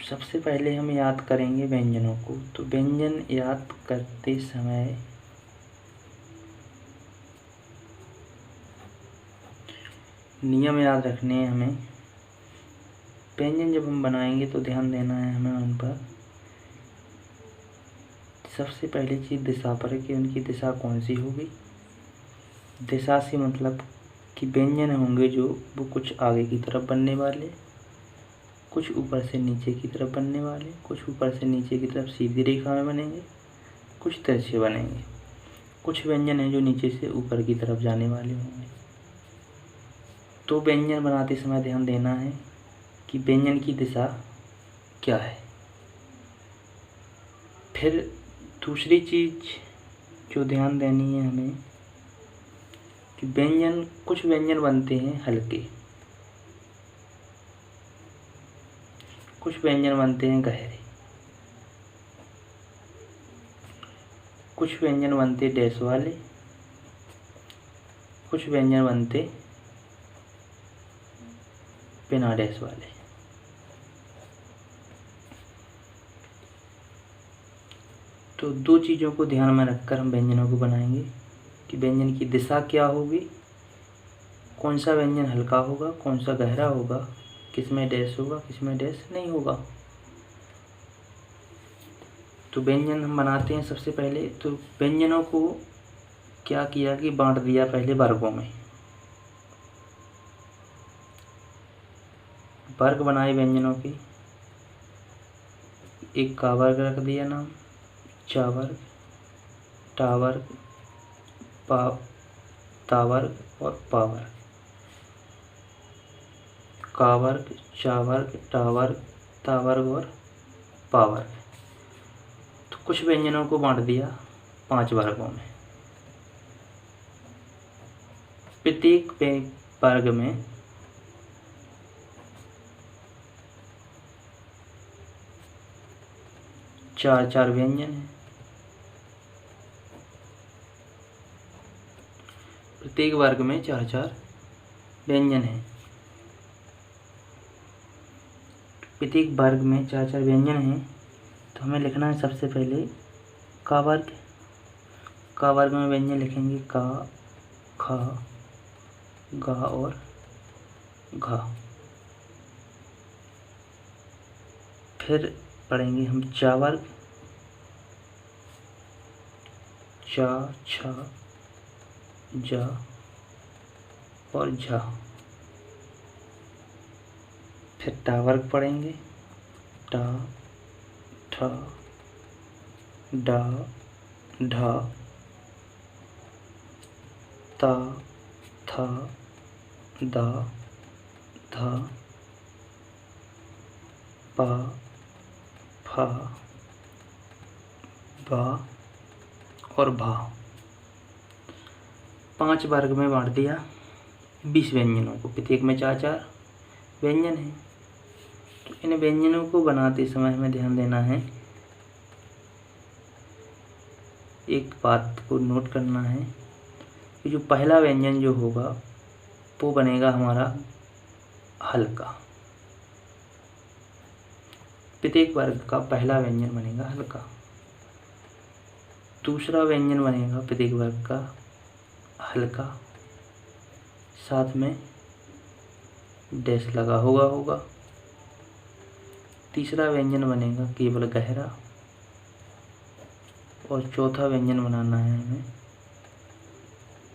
सबसे पहले हम याद करेंगे व्यंजनों को। तो व्यंजन याद करते समय नियम याद रखने हैं हमें। व्यंजन जब हम बनाएंगे तो ध्यान देना है हमें उन पर। सबसे पहली चीज़ दिशा पर है कि उनकी दिशा कौन सी होगी। दिशा से मतलब कि व्यंजन होंगे जो वो कुछ आगे की तरफ बनने वाले, कुछ ऊपर से नीचे की तरफ बनने वाले, कुछ ऊपर से नीचे की तरफ सीधी रेखा में बनेंगे, कुछ तिरछे बनेंगे। कुछ व्यंजन हैं जो नीचे से ऊपर की तरफ जाने वाले होंगे। तो व्यंजन बनाते समय ध्यान देना है कि व्यंजन की दिशा क्या है। फिर दूसरी चीज़ जो ध्यान देनी है हमें कि कुछ व्यंजन बनते हैं हल्के, कुछ व्यंजन बनते हैं गहरे, कुछ व्यंजन बनते डैश वाले, कुछ व्यंजन बनते बिना डैश वाले। तो दो चीज़ों को ध्यान में रखकर हम व्यंजनों को बनाएंगे कि व्यंजन की दिशा क्या होगी, कौन सा व्यंजन हल्का होगा, कौन सा गहरा होगा, किसमें डैश होगा, किसमें डैश नहीं होगा। तो व्यंजन हम बनाते हैं सबसे पहले। तो व्यंजनों को क्या किया कि बांट दिया पहले वर्गों में। वर्ग बनाए व्यंजनों के। एक का वर्ग रख दिया नाम, चा वर्ग, टा वर्ग, ता वर्ग और पा वर्ग। का वर्ग, चा वर्ग, टा वर्ग, ता वर्ग और पा वर्ग। तो कुछ व्यंजनों को बांट दिया 5 वर्गों में। प्रत्येक वर्ग में चार व्यंजन हैं। प्रत्येक वर्ग में 4 व्यंजन हैं। प्रत्येक वर्ग में 4 व्यंजन हैं। तो हमें लिखना है सबसे पहले का वर्ग। का वर्ग में व्यंजन लिखेंगे का, खा, गा और घा। फिर पढ़ेंगे हम चा वर्ग, चा, छा, जा और झा। फिर टा वर्ग पढ़ेंगे, टा, ठा, डा, ढा, ता, था, दा, धा, पा, फा, बा और भा। 5 वर्ग में बांट दिया 20 व्यंजनों को। प्रत्येक में 4 व्यंजन हैं। तो इन व्यंजनों को बनाते समय हमें ध्यान देना है, एक बात को नोट करना है कि जो पहला व्यंजन जो होगा वो बनेगा हमारा हल्का। प्रत्येक वर्ग का पहला व्यंजन बनेगा हल्का। दूसरा व्यंजन बनेगा प्रत्येक वर्ग का हल्का, साथ में डैश लगा होगा। तीसरा व्यंजन बनेगा केवल गहरा और चौथा व्यंजन बनाना है हमें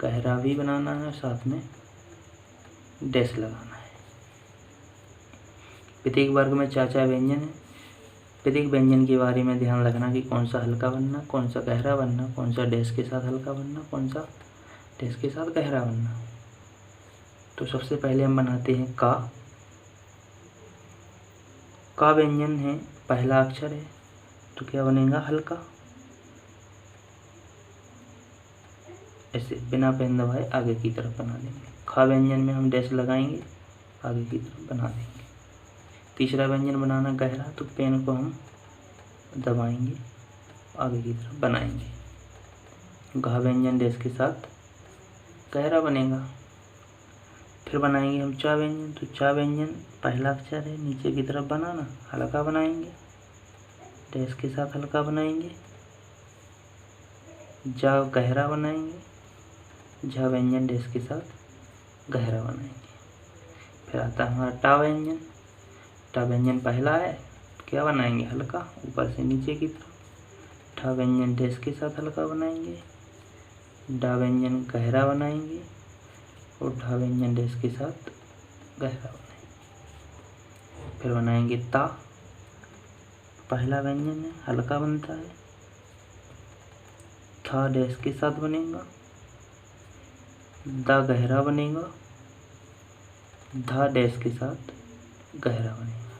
गहरा भी बनाना है, साथ में डैश लगाना है। प्रत्येक वर्ग में 4 व्यंजन है। प्रत्येक व्यंजन के बारे में ध्यान रखना कि कौन सा हल्का बनना, कौन सा गहरा बनना, कौन सा डैश के साथ हल्का बनना, कौन सा डैश के साथ गहरा बनना। तो सबसे पहले हम बनाते हैं का। का व्यंजन है, पहला अक्षर है, तो क्या बनेगा हल्का। ऐसे बिना पेन दबाए आगे की तरफ बना देंगे। खा व्यंजन में हम डैश लगाएंगे, आगे की तरफ बना देंगे। तीसरा व्यंजन बनाना गहरा, तो पेन को हम दबाएंगे, आगे की तरफ बनाएंगे। घा व्यंजन डैश के साथ गहरा बनेगा। फिर बनाएंगे हम चा व्यंजन। तो चा व्यंजन पहला अक्षर है, नीचे की तरफ बनाना, हल्का बनाएंगे, डैश के साथ हल्का बनाएंगे। जा गहरा बनाएंगे, झा व्यंजन डैश के साथ गहरा बनाएंगे। फिर आता है हमारा टा व्यंजन। टा व्यंजन पहला है, क्या बनाएंगे, हल्का, ऊपर से नीचे की तरफ। ठा व्यंजन डैश के साथ हल्का बनाएंगे। डा व्यंजन गहरा बनाएंगे और ढा व्यंजन डैश के साथ गहरा बनाएंगे। फिर बनाएंगे ता। पहला व्यंजन है, हल्का बनता है, था डैश के साथ बनेगा। दा गहरा बनेगा, धा डैश के साथ गहरा बनेगा।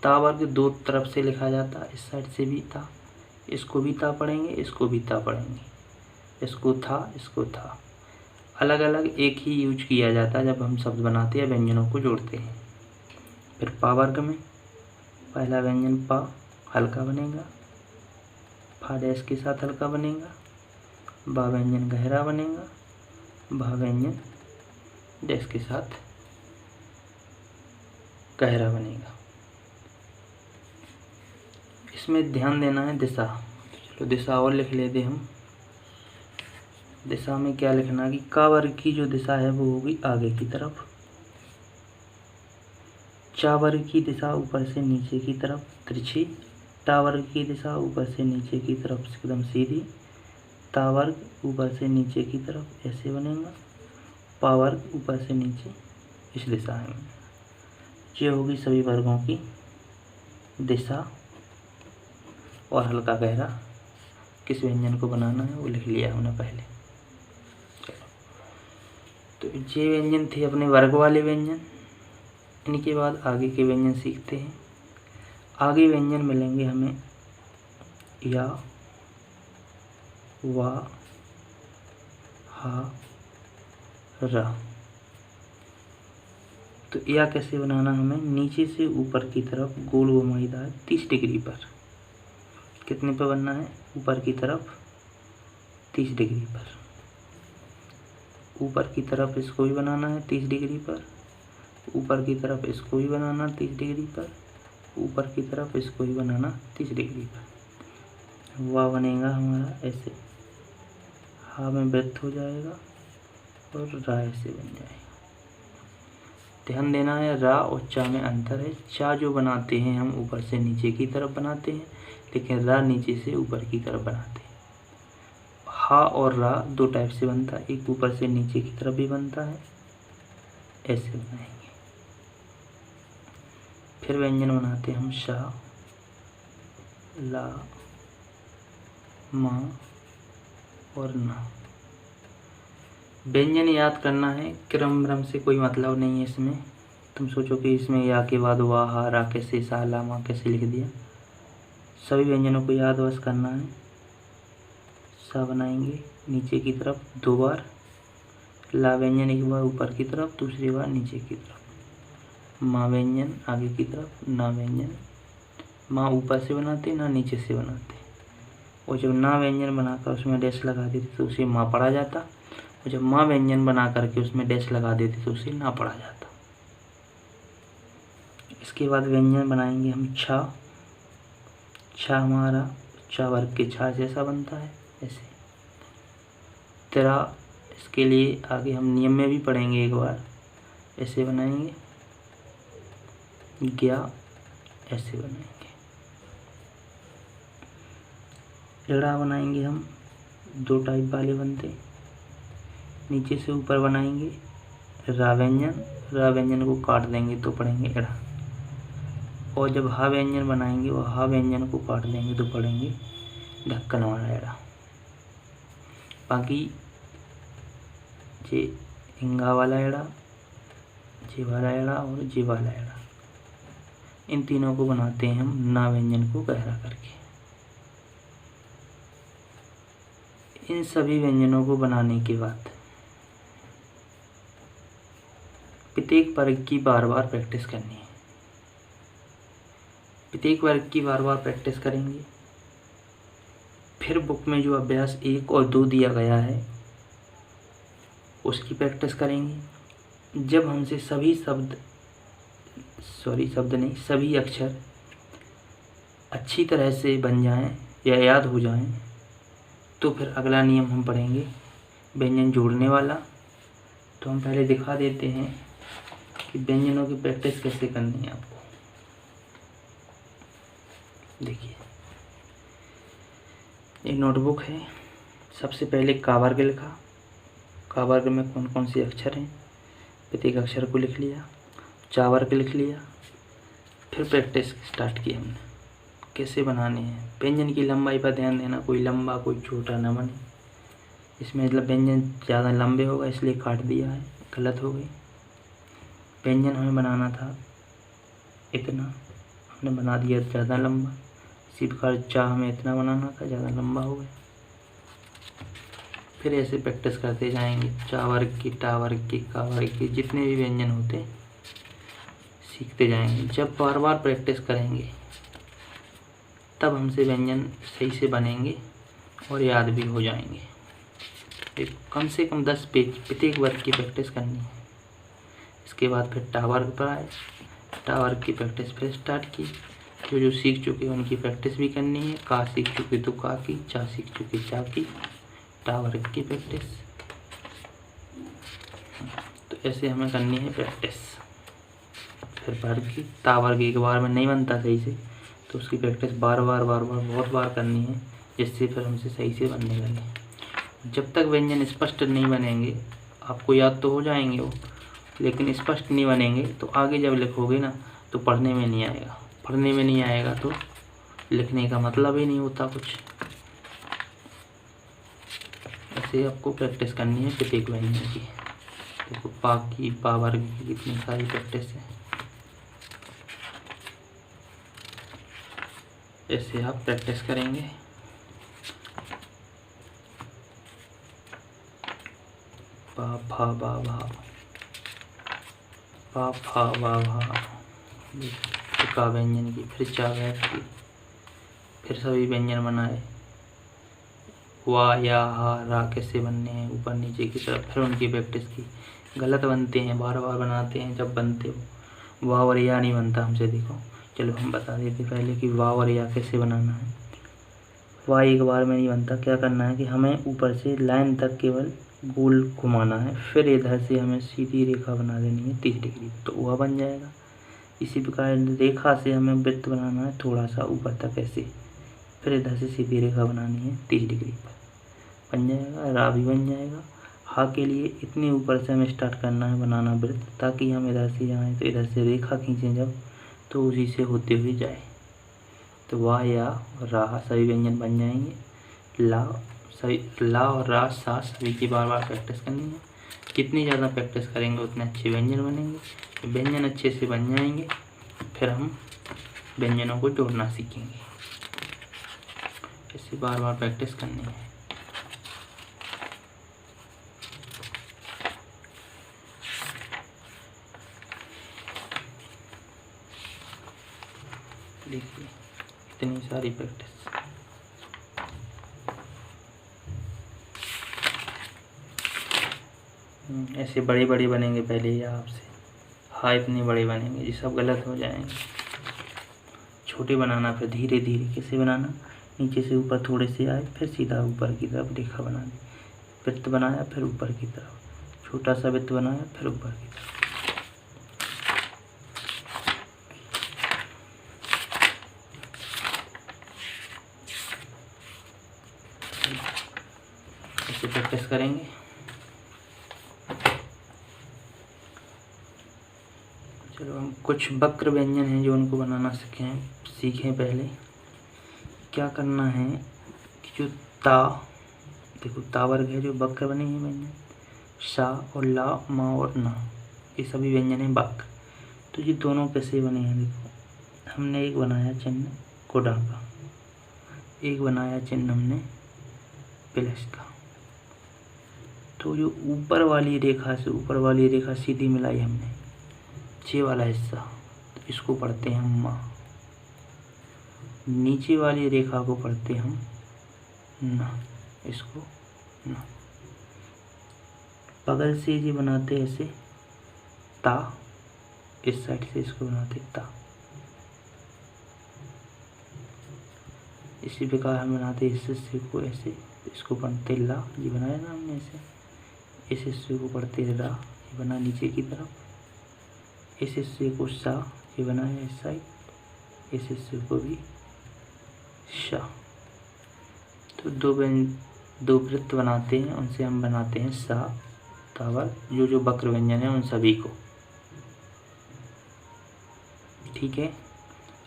ता वर्ग दो तरफ से लिखा जाता है, इस साइड से भी था, इसको भी ता पढ़ेंगे, इसको भी ता पढ़ेंगे, इसको था, इसको था। अलग अलग एक ही यूज किया जाता है जब हम शब्द बनाते हैं, व्यंजनों को जोड़ते हैं। फिर पा वर्ग में पहला व्यंजन पा हल्का बनेगा, फा डैश के साथ हल्का बनेगा। बा व्यंजन गहरा बनेगा, भा व्यंजन डैश के साथ गहरा बनेगा। इसमें ध्यान देना है दिशा। चलो दिशा और लिख लेते हम। दिशा में क्या लिखना है कि का वर्ग की जो दिशा है वो होगी आगे की तरफ। चा वर्ग की दिशा ऊपर से नीचे की तरफ तिरछी। टा वर्ग की दिशा ऊपर से नीचे की तरफ एकदम सीधी। ता वर्ग ऊपर से नीचे की तरफ ऐसे बनेगा। पा वर्ग ऊपर से नीचे इस दिशा में। ये होगी सभी वर्गों की दिशा। और हल्का गहरा किस व्यंजन को बनाना है वो लिख लिया हमने पहले। तो ये व्यंजन थे अपने वर्ग वाले व्यंजन। इनके बाद आगे के व्यंजन सीखते हैं। आगे व्यंजन मिलेंगे हमें या, वा, हा, रा। तो या कैसे बनाना हमें, नीचे से ऊपर की तरफ गोल घुमाईदार 30 डिग्री पर। कितने पर बनना है, ऊपर की तरफ 30 डिग्री पर। ऊपर की तरफ इसको भी बनाना है 30 डिग्री पर। ऊपर की तरफ इसको भी बनाना 30 डिग्री पर। ऊपर की तरफ इसको भी बनाना 30 डिग्री पर। वाह बनेगा हमारा ऐसे, हा में वृत्त हो जाएगा और रा ऐसे बन जाएगा। ध्यान देना है रा और चा में अंतर है। चा जो बनाते हैं हम ऊपर से नीचे की तरफ बनाते हैं, लेकिन रा नीचे से ऊपर की तरफ बनाते हैं। हा और रा दो टाइप से बनता है, एक ऊपर से नीचे की तरफ भी बनता है, ऐसे बनाएंगे। फिर व्यंजन बनाते हैं हम शा, ला, मा और ना। व्यंजन याद करना है, क्रम व्रम से कोई मतलब नहीं है इसमें। तुम सोचो कि इसमें या के बाद वाह, हा, रा कैसे, सा, ला, मा कैसे लिख दिया। सभी व्यंजनों को याद बस करना है। सा बनाएंगे नीचे की तरफ 2 बार। ला व्यंजन एक बार ऊपर की तरफ, दूसरी बार नीचे की तरफ। मा व्यंजन आगे की तरफ। ना व्यंजन माँ ऊपर से बनाते ना नीचे से बनाते। और जब ना व्यंजन बनाकर उसमें डैश लगा देते तो उसे माँ पढ़ा जाता, और जब माँ व्यंजन बना करके उसमें डैश लगा देते तो उसे ना पढ़ा जाता। इसके बाद व्यंजन बनाएंगे हम छा। छा हमारा चा वर्ग के छा जैसा बनता है ऐसे। तेरा, इसके लिए आगे हम नियम में भी पढ़ेंगे एक बार। ऐसे बनाएंगे। ग्या ऐसे बनाएंगे। लड़ा बनाएंगे हम, 2 टाइप वाले बनते। नीचे से ऊपर बनाएंगे रा व्यंजन, रा व्यंजन को काट देंगे तो पढ़ेंगे एड़ा। और जब हा व्यंजन बनाएंगे और हा व्यंजन को काट देंगे तो पढ़ेंगे ढक्कन वाला एड़ा। बाकी जे हिंगा वाला एड़ा, जे वाला एड़ा और जे वाला एड़ा, इन तीनों को बनाते हैं हम ना व्यंजन को गहरा करके। इन सभी व्यंजनों को बनाने के बाद प्रत्येक वर्ग की बार बार प्रैक्टिस करनी है। प्रत्येक वर्ग की बार बार प्रैक्टिस करेंगे। फिर बुक में जो अभ्यास 1 और 2 दिया गया है उसकी प्रैक्टिस करेंगे। जब हमसे सभी अक्षर अच्छी तरह से बन जाएं या याद हो जाएं, तो फिर अगला नियम हम पढ़ेंगे व्यंजन जोड़ने वाला। तो हम पहले दिखा देते हैं कि व्यंजनों की प्रैक्टिस कैसे करनी है आपको। देखिए, एक नोटबुक है। सबसे पहले का वर्ग लिखा। का वर्ग में कौन कौन से अक्षर हैं, प्रत्येक अक्षर को लिख लिया। चा वर्ग लिख लिया। फिर प्रैक्टिस स्टार्ट की हमने कैसे बनाने हैं। व्यंजन की लंबाई पर ध्यान देना, कोई लंबा कोई छोटा न बने। इसमें मतलब व्यंजन ज़्यादा लंबे होगा इसलिए काट दिया है, गलत हो गई। व्यंजन हमें बनाना था इतना, हमने बना दिया ज़्यादा लंबा। इसी प्रकार चा हमें इतना बनाना था, ज़्यादा लंबा हो गया। फिर ऐसे प्रैक्टिस करते जाएंगे, चा वर्ग की, टा वर्ग की, का वर्ग की, जितने भी व्यंजन होते सीखते जाएंगे। जब बार बार प्रैक्टिस करेंगे तब हमसे व्यंजन सही से बनेंगे और याद भी हो जाएंगे। कम से कम 10 पेज प्रत्येक वर्ग की प्रैक्टिस करनी है। इसके बाद फिर टा वर्ग पर आए, टा वर्ग की प्रैक्टिस फिर स्टार्ट की। जो सीख चुके उनकी प्रैक्टिस भी करनी है। का सीख चुके तो का की, चा सीख चुके चा की, टा वर्ग की प्रैक्टिस। तो ऐसे हमें करनी है प्रैक्टिस। फिर वर्ग की, ता वर्ग एक बार में नहीं बनता सही से, तो उसकी प्रैक्टिस बार बार बहुत बार करनी है, जिससे फिर हमसे सही से बनने लगे। जब तक व्यंजन स्पष्ट नहीं बनेंगे, आपको याद तो हो जाएंगे वो, लेकिन स्पष्ट नहीं बनेंगे तो आगे जब लिखोगे ना तो पढ़ने में नहीं आएगा। पढ़ने में नहीं आएगा तो लिखने का मतलब ही नहीं होता कुछ। ऐसे आपको प्रैक्टिस करनी है प्रत्येक व्यंजन की। देखो, पा की, पा वर्ग की कितनी सारी प्रैक्टिस है। ऐसे आप प्रैक्टिस करेंगे। पा फा बा भा, पा फा बा भा, का व्यंजन की। फिर चा वैठ की, फिर सभी व्यंजन बनाए। वा या हा रा कैसे बनने हैं ऊपर नीचे की तरफ, फिर उनकी प्रैक्टिस की। गलत बनते हैं, बार बार बनाते हैं। जब बनते हो वाह और या नहीं बनता हमसे। देखो, चलो हम बता देते पहले कि वाह और या कैसे बनाना है। वाह एक बार में नहीं बनता। क्या करना है कि हमें ऊपर से लाइन तक केवल गोल घुमाना है, फिर इधर से हमें सीधी रेखा बना देनी है 30 डिग्री, तो वह बन जाएगा। इसी प्रकार रेखा से हमें वृत्त बनाना है थोड़ा सा ऊपर तक ऐसे, फिर इधर से सीधी रेखा बनानी है 30 डिग्री पर, बन जाएगा। रा भी बन जाएगा। हा के लिए इतने ऊपर से हमें स्टार्ट करना है बनाना वृत्त, ताकि हम इधर से जाएँ तो इधर से रेखा खींचें जब, तो उसी से होते हुए जाए। तो वाह या रा सभी व्यंजन बन जाएंगे। ला और रा सा सभी की बार बार प्रैक्टिस करनी है। जितनी ज़्यादा प्रैक्टिस करेंगे उतने अच्छे व्यंजन बनेंगे। व्यंजन अच्छे से बन जाएंगे, फिर हम व्यंजनों को जोड़ना सीखेंगे। ऐसे बार बार प्रैक्टिस करनी है। देखिए, इतनी सारी प्रैक्टिस। ऐसे बड़े बड़े बनेंगे पहले या आपसे। हाँ, इतने बड़े बनेंगे, ये सब गलत हो जाएंगे। छोटे बनाना, फिर धीरे धीरे कैसे बनाना, नीचे से ऊपर थोड़े से आए, फिर सीधा ऊपर की तरफ रेखा बना दी। वृत्त बनाया, फिर ऊपर की तरफ छोटा सा वृत्त बनाया, फिर ऊपर की तरफ। ऐसे प्रैक्टिस करेंगे। चलो, हम कुछ वक्र व्यंजन हैं जो उनको बनाना सीखें। पहले क्या करना है कि जो ता, देखो ता वर्ग है जो वक्र बने हैं व्यंजन, सा और ला, मा और ना, ये सभी व्यंजन हैं वक्र। तो ये दोनों कैसे बने हैं, देखो हमने एक बनाया चिन्ह कोडा का, एक बनाया चिन्ह हमने प्लस का। तो जो ऊपर वाली रेखा सीधी मिलाई हमने, नीचे वाला हिस्सा, तो इसको पढ़ते हैं हम माँ। नीचे वाली रेखा को पढ़ते हम ना, इसको ना। बगल से ये बनाते ऐसे ता, इस साइड से इसको बनाते ता। इसी प्रकार हम बनाते इस हिस्से को ऐसे, इसको पढ़ते ला, ये बनाया ना हमने ऐसे। इस हिस्से को पढ़ते रा, ये बना नीचे की तरफ। इस हिस्से को सा, ये बनाया इस साइड। इस हिस्से को भी शा। तो दो वृत्त बनाते हैं, उनसे हम बनाते हैं सा तावल, जो वक्र व्यंजन है उन सभी को। ठीक है,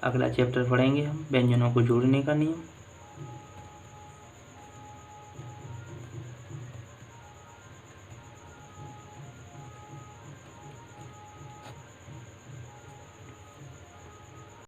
अगला चैप्टर पढ़ेंगे हम व्यंजनों को जोड़ने का नियम।